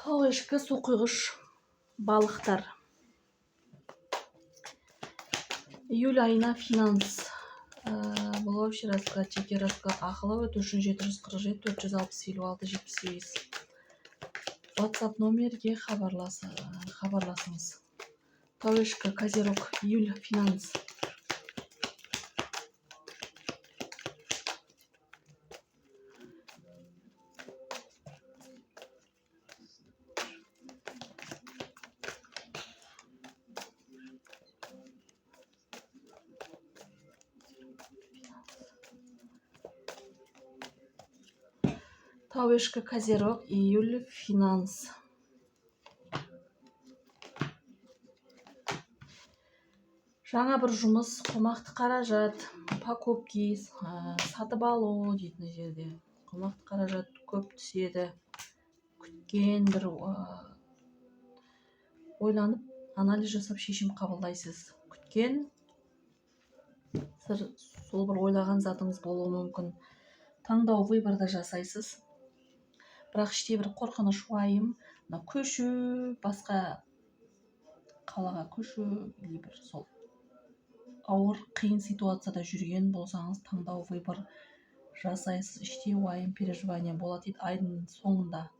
Алғашқы су құйғыш балықтар. Июль айына финанс. Бұл вообще расклад, жеке расклад ақылы өту үшін 747 460 56 78. WhatsApp номерге хабарласыңыз. Тауешка, Козерог, июль финанс. Тауешка, Козерог, июль финанс. Жаңа бір жұмыс, қомақты қаражат, покупки, сатып алу дейтін жерде. Қомақты қаражат көп түседі. Күткен бір ойланып, анализ жасап шешім қабылдайсыз. Күткен сол бір ойлаған затыңыз болуы мүмкін. Таңдау выборда жасайсыз. Бірақ іште бір қорқыныш, уайым, көшу, басқа қалаға көшу, или бір сол ауыр, қиын ситуацияда жүрген болсаңыз, таңдау выбор жасайсыз. Іште уайым, переживание болады дейді айдың соңында.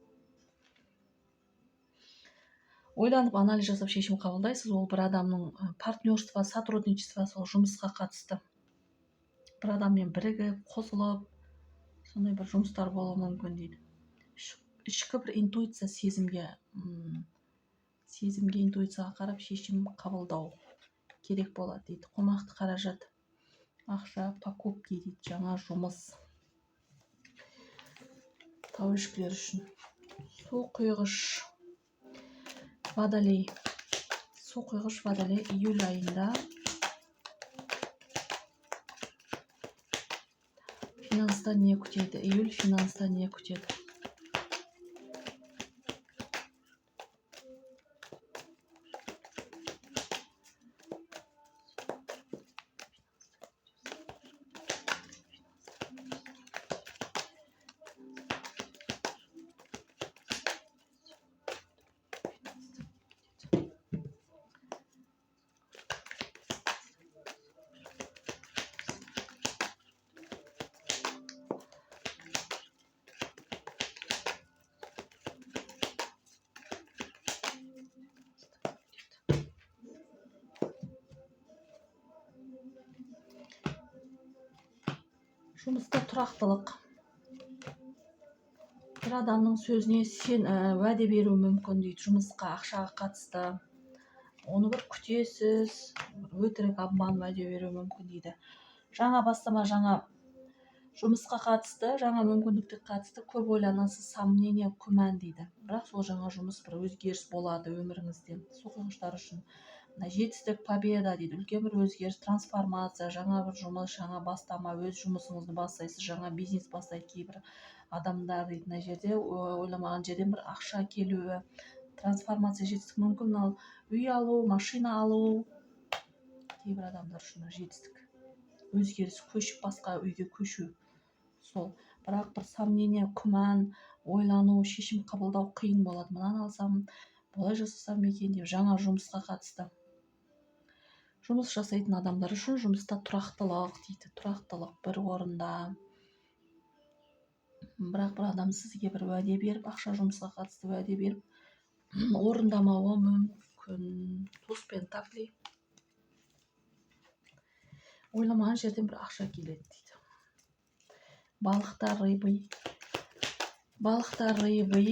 Ойланып, анализ жасап шешім қабылдайсыз. Ол бір адамның партнерство, сотрудничество, сол жұмысқа қатысты. Бір адаммен бірігіп, қосылып, сондай бір жұмыстар болуы мүмкін дейді. Ішкі бір интуиция, сезімге, интуицияға қарап шешім қабылдау керек болады дейді. Қомақты қаражат, ақша, покупки дейді, жаңа жұмыс. Тауешкілер үшін. Су құйғыш Водолей. Су құйғыш Водолей июль айында финанста не күтеді? Июль финанста не күтеді? Жұмыста тұрақтылық. Бір адамның сөзіне сен уәде беру мүмкін дейді. Жұмысқа, ақшаға қатысты. Оны бір күтесіз, өтірік, обман уәде беру мүмкін дейді. Жаңа бастама, жаңа жұмысқа қатысты, жаңа мүмкіндікке қатысты көп ойланасыз, сомнение, күмән дейді. Бірақ сол жаңа жұмыс бір өзгеріс болады өміріңізде. Су құйғыштар үшін жетістік, победа дейді. Үлкен бір өзгеріс, трансформация, жаңа бір жұмыс, жаңа бастама, өз жұмысыңызды бастайсыз, жаңа бизнес бастайды кейбір адамдар дейді. Мына жерде ойламаған жерден бір ақша келуі, трансформация, жетістік мүмкін. Ал үй алу, машина алу кейбір адамдар үшін жетістік. Өзгеріс, көшіп басқа үйге көшу. Сол. Бірақ бір сомнение, күмән, ойлану, шешім қабылдау қиын болады. Мынаны алсам, болай жасасам екен деп, жаңа жұмысқа қатысты. Жұмыс жасайтын адамдар үшін жұмыста тұрақтылық дейді. Тұрақтылық бір орында. Бірақ бір адам сізге бір уәде беріп, ақша жұмысқа қатысты уәде беріп, орындамауы мүмкін. Туз пентакли. Ойламаған жерден бір ақша келеді дейді. Балықтар, рыбы. Балықтар, рыбы.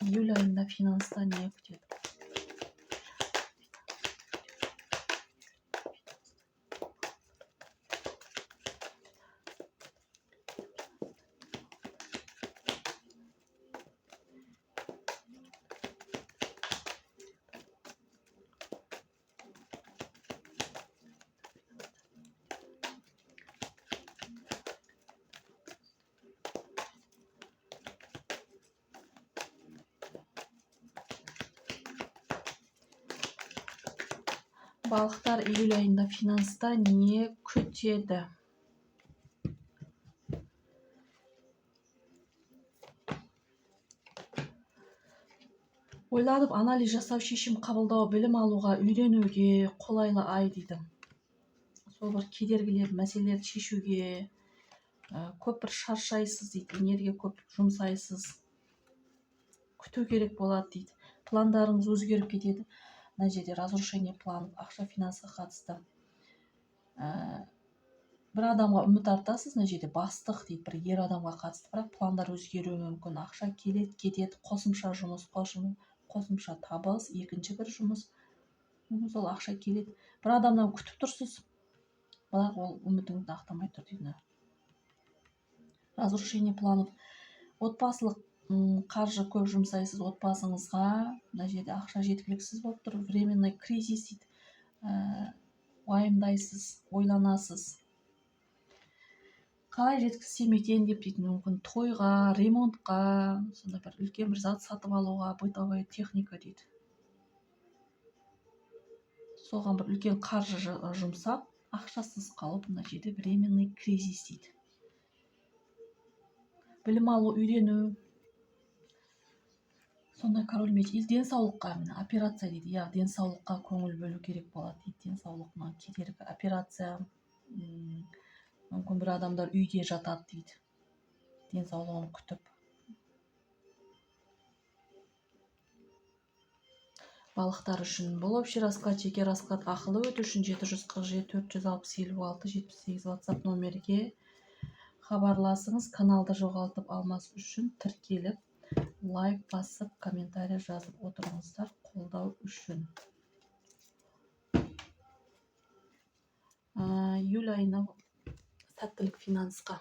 Июль айында финанста не күтеді? Балықтар июль айында финанста не күтеді? Ойладым, анализ жасау, шешім қабылдау, білім алуға, үйренуге қолайлы ай дейді. Сол бір кедергілер, мәселелерді шешуге көп бір шаршайсыз дейді, энергия көп жұмсайсыз, күту керек болады дейді. Пландарыңыз өзгеріп кетеді. Мына жерде разрушение планов, ақша финансқа қатысты. Бір адамға үміт артасыз, мына жерде бастық дейді, бір ер адамға қатысты, бірақ пландар өзгеруі мүмкін. Ақша келеді, кетеді, қосымша жұмыс, қосымша табыс, екінші бір жұмыс. Сол ақша келеді. Бір адамнан күтіп тұрсыз, бірақ ол үмітіңізді ақтамай тұр дейді. Разрушение планов. Отбасылық қаржы көп жұмсайсыз отбасыңызға. Мына жерде ақша жеткіліксіз болып тұр. Временный кризис дейді. Уайымдайсыз, ойланасыз. Қалай жеткізсем екен деп дейді, мүмкін тойға, ремонтқа, сондай бір үлкен бір зат сатып алуға, бытовая техника дейді. Соған бір үлкен қаржы жұмсап, ақшасыз қалып, мына жерде временный кризис дейді. Білім алу, үйрену. Сондай король меч. Денсаулыққа, операция дейді. Денсаулыққа көңіл бөлу керек болады дейді. Денсаулығынан кедергі, операция. Мүмкін бір адамдар үйде жатады дейді. Денсаулығын күтіп. Балықтар үшін бұл общий расклад, жеке расклад ақылы өту үшін 747 460 56 78 WhatsApp номерге хабарласыңыз. Каналды жоғалтып алмас үшін тіркеліп, лайк басып, комментарий жазып отырыңыздар қолдау үшін. Июль айына сәттілік финансқа.